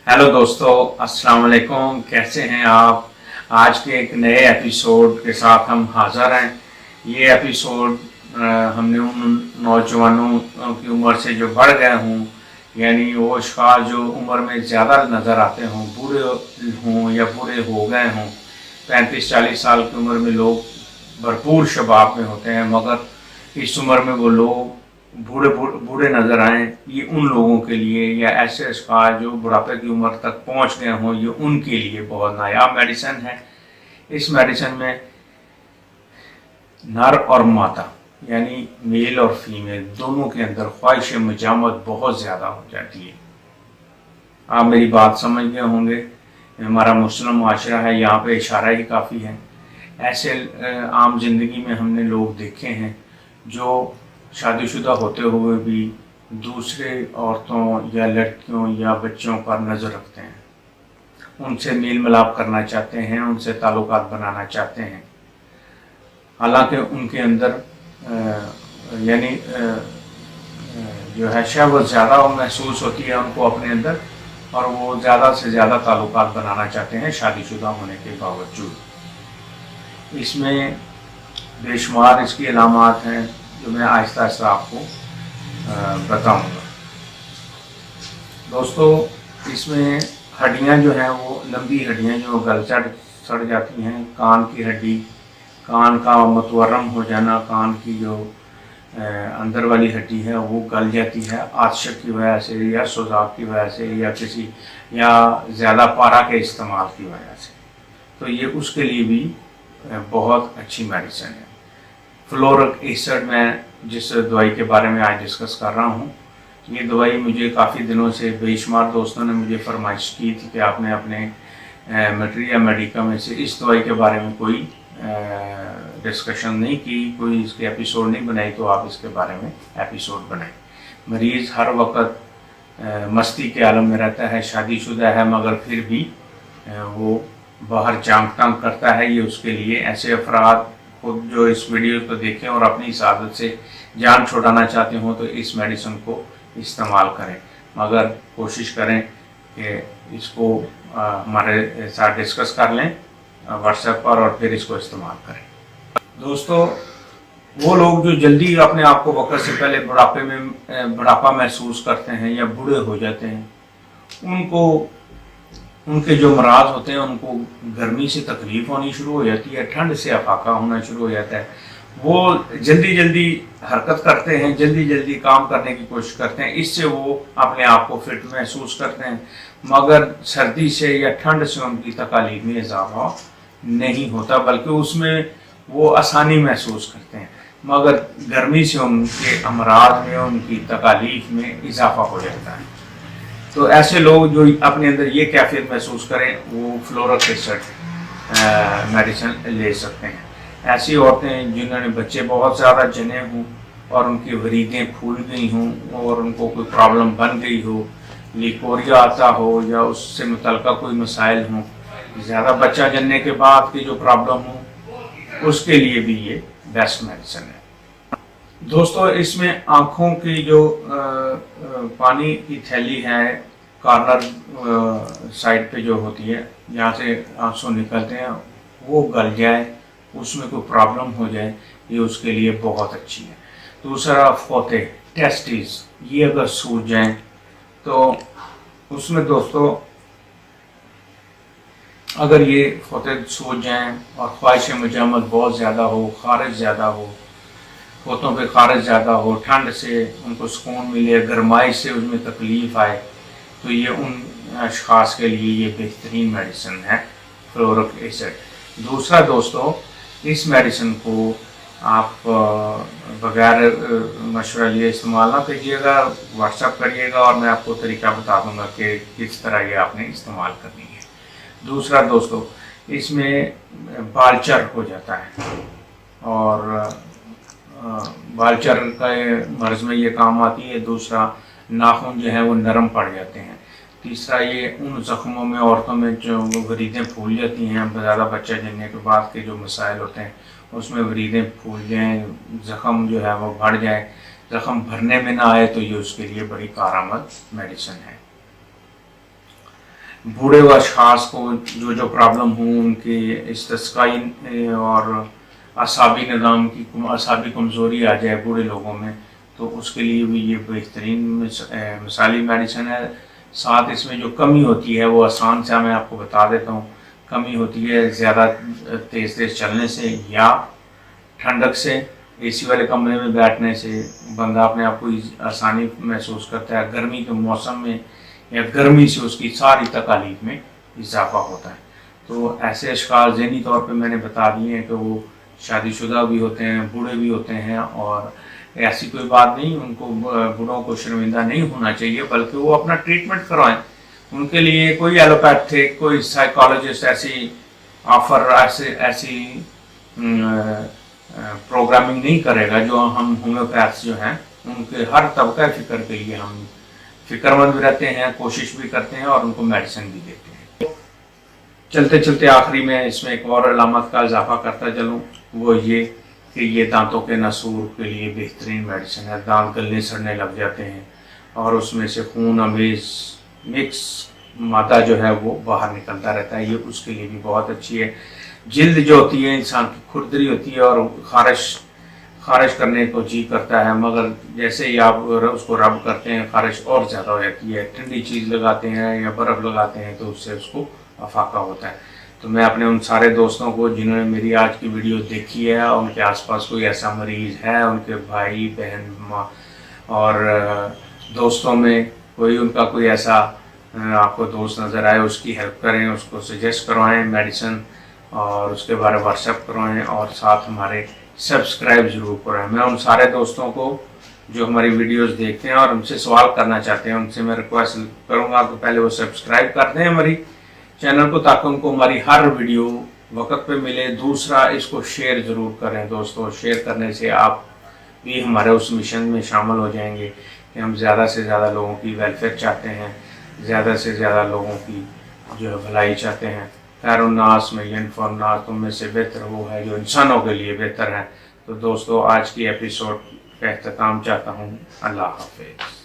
Hello दोस्तों, अस्सलाम वालेकुम। कैसे हैं आप? आज के एक नए एपिसोड के साथ हम हाज़िर हैं। ये एपिसोड हमने उन नौजवानों की उम्र से जो बढ़ गए हों, यानी वो अशख़ास जो उम्र में ज़्यादा नज़र आते हों, बूढ़े हों या बूढ़े हो गए हों। 35-40 साल की उम्र में लोग भरपूर शबाब में होते हैं, मगर इस उम्र में वो लोग बूढ़े नज़र आएँ, ये उन लोगों के लिए या ऐसे अशख़ास जो बुढ़ापे की उम्र तक पहुंच गए हों, ये उनके लिए बहुत नायाब मेडिसिन है। इस मेडिसिन में नर और मादा यानी मेल और फीमेल दोनों के अंदर ख्वाहिश मजामत बहुत ज़्यादा हो जाती है। आप मेरी बात समझ गए होंगे। हमारा मुस्लिम माशरा है, यहाँ पे इशारा ही काफ़ी है। ऐसे आम जिंदगी में हमने लोग देखे हैं जो शादीशुदा होते हुए भी दूसरे औरतों या लड़कियों या बच्चों पर नज़र रखते हैं, उनसे मेल मिलाप करना चाहते हैं, उनसे ताल्लुकात बनाना चाहते हैं। हालांकि उनके अंदर यानी जो है शहवत ज़्यादा महसूस होती है उनको अपने अंदर, और वो ज़्यादा से ज़्यादा ताल्लुकात बनाना चाहते हैं शादीशुदा होने के बावजूद। इसमें बेशुमार इसकी अलामात हैं जो मैं आहिस्ता आहिस्ता आपको बताऊंगा। दोस्तों, इसमें हड्डियां जो हैं वो लंबी हड्डियां जो गल सड़ जाती हैं। कान की हड्डी, कान का मतवरम हो जाना, कान की जो अंदर वाली हड्डी है वो गल जाती है आतशक की वजह से या सुजाक की वजह से या ज़्यादा पारा के इस्तेमाल की वजह से। तो ये उसके लिए भी बहुत अच्छी मेडिसिन है। फ्लोरिक एसिड, मैं जिस दवाई के बारे में आज डिस्कस कर रहा हूँ, ये दवाई मुझे काफ़ी दिनों से बेशुमार दोस्तों ने मुझे फरमाइश की थी कि आपने अपने मटेरिया मेडिका में से इस दवाई के बारे में कोई डिस्कशन नहीं की, कोई इसके एपिसोड नहीं बनाई, तो आप इसके बारे में एपिसोड बनाएं। मरीज़ हर वक्त मस्ती के आलम में रहता है, शादीशुदा है, मगर फिर भी वो बाहर जांग टांग करता है। ये उसके लिए ऐसे अफराद खुद जो इस वीडियो को देखें और अपनी इस आदत से जान छुड़ाना चाहते हो तो इस मेडिसिन को इस्तेमाल करें, मगर कोशिश करें कि इसको हमारे साथ डिस्कस कर लें व्हाट्सएप पर और फिर इसको इस्तेमाल करें। दोस्तों, वो लोग जो जल्दी अपने आप को वक्त से पहले बुढ़ापा महसूस करते हैं या बूढ़े हो जाते हैं, उनके जो मराज होते हैं, उनको गर्मी से तकलीफ होनी शुरू हो जाती है, ठंड से अफाका होना शुरू हो जाता है। वो जल्दी हरकत करते हैं, जल्दी काम करने की कोशिश करते हैं, इससे वो अपने आप को फिट महसूस करते हैं, मगर सर्दी से या ठंड से उनकी तकालीफ में इजाफा नहीं होता, बल्कि उसमें वो आसानी महसूस करते हैं, मगर गर्मी से उनके अमराज में, उनकी तकालीफ में इजाफा हो जाता है। तो ऐसे लोग जो अपने अंदर ये कैफियत महसूस करें, वो फ्लोरिक एसिड मेडिसिन ले सकते हैं। ऐसी औरतें जिन्होंने बच्चे बहुत ज़्यादा जने हों और उनकी वरीदें फूल गई हों और उनको कोई प्रॉब्लम बन गई हो, लिकोरिया आता हो या उससे मुतल्लिका कोई मसाइल हों, ज़्यादा बच्चा जनने के बाद की जो प्रॉब्लम हो, उसके लिए भी ये बेस्ट मेडिसिन है। दोस्तों, इसमें आँखों की जो पानी की थैली है, कॉर्नर साइड पे जो होती है, जहाँ से आंसू निकलते हैं, वो गल जाए, उसमें कोई प्रॉब्लम हो जाए, ये उसके लिए बहुत अच्छी है। दूसरा, फोते टेस्टिस, ये अगर सूज जाएं तो उसमें दोस्तों अगर ये फोते सूज जाएं और ख्वाहिश मजामत बहुत ज़्यादा हो, खारिज ज़्यादा हो, फोतों पे खारिज ज़्यादा हो, ठंड से उनको सुकून मिले, गरमाई से उसमें तकलीफ़ आए, तो ये उन अशख़ास के लिए ये बेहतरीन मेडिसिन है, फ्लोरिक एसिड। दूसरा दोस्तों, इस मेडिसिन को आप बगैर मशवरा लिए इस्तेमाल ना कीजिएगा, व्हाट्सएप करिएगा और मैं आपको तरीका बता दूंगा कि किस तरह ये आपने इस्तेमाल करनी है। दूसरा दोस्तों, इसमें बालचर हो जाता है और बालचर का मर्ज़ में ये काम आती है। दूसरा, नाखून जो है वो नरम पड़ जाते हैं। तीसरा, ये उन ज़ख्मों में, औरतों में जो वरीदें फूल जाती हैं, ज़्यादा बच्चा जनने के बाद के जो मसाइल होते हैं, उसमें वरीदें फूल जाएँ, ज़ख्म जो है वो बढ़ जाए, ज़ख्म भरने में ना आए, तो ये उसके लिए बड़ी कारआमद मेडिसिन है। बूढ़े व अशखास को जो प्रॉब्लम हो, उनके इस्तिस्काई और असाबी निज़ाम की असाबी कमज़ोरी आ जाए बूढ़े लोगों में, तो उसके लिए भी ये बेहतरीन मिसाली मेडिसिन है। साथ इसमें जो कमी होती है वो आसान से मैं आपको बता देता हूँ। कमी होती है ज़्यादा तेज़ चलने से या ठंडक से, एसी वाले कमरे में बैठने से बंदा अपने आप को आसानी महसूस करता है। गर्मी के मौसम में या गर्मी से उसकी सारी तकालीफ में इजाफा होता है। तो ऐसे अशखास ज़हनी तौर पे मैंने बता दिए हैं कि वो शादीशुदा भी होते हैं, बूढ़े भी होते हैं, और ऐसी कोई बात नहीं, उनको बूढ़ों को शर्मिंदा नहीं होना चाहिए, बल्कि वो अपना ट्रीटमेंट करवाएं। उनके लिए कोई एलोपैथिक, कोई साइकोलॉजिस्ट ऐसी ऐसी प्रोग्रामिंग नहीं करेगा जो हम होम्योपैथ्स जो हैं उनके हर तबका फ़िक्र के लिए हम फ़िक्रमंद भी रहते हैं, कोशिश भी करते हैं और उनको मेडिसिन भी देते हैं। चलते चलते आखिरी में इसमें एक और अलामत का इजाफा करता चलूँ, वो ये कि ये दांतों के नसूर के लिए बेहतरीन मेडिसिन है। दांत गलने सड़ने लग जाते हैं और उसमें से खून अमेज मिक्स मादा जो है वो बाहर निकलता रहता है, ये उसके लिए भी बहुत अच्छी है। जिल्द जो होती है इंसान की खुरदरी होती है और खारिश करने को जी करता है, मगर जैसे ही आप उसको रब करते हैं खारिश और ज़्यादा हो जाती है। ठंडी चीज़ लगाते हैं या बर्फ़ लगाते हैं तो उससे उसको अफाका होता है। तो मैं अपने उन सारे दोस्तों को जिन्होंने मेरी आज की वीडियो देखी है और उनके आसपास कोई ऐसा मरीज़ है, उनके भाई बहन माँ और दोस्तों में कोई उनका कोई ऐसा आपको दोस्त नज़र आए, उसकी हेल्प करें, उसको सजेस्ट करवाएं मेडिसिन और उसके बारे में व्हाट्सएप करवाएं और साथ हमारे सब्सक्राइब ज़रूर कराएं। मैं उन सारे दोस्तों को जो हमारी वीडियोस देखते हैं और हमसे सवाल करना चाहते हैं, उनसे मैं रिक्वेस्ट करूंगा कि पहले वो सब्सक्राइब कर दें हमारी चैनल को, ताकि उनको हमारी हर वीडियो वक्त पे मिले। दूसरा, इसको शेयर ज़रूर करें दोस्तों, शेयर करने से आप भी हमारे उस मिशन में शामिल हो जाएंगे कि हम ज़्यादा से ज़्यादा लोगों की वेलफेयर चाहते हैं, ज़्यादा से ज़्यादा लोगों की जो है भलाई चाहते हैं। खैरुन्नास में यनफ़उन्नास, तुम में से बेहतर वो है जो इंसानों के लिए बेहतर है। तो दोस्तों, आज की एपिसोड का अख्ताम चाहता हूँ। अल्लाह हाफ़िज़।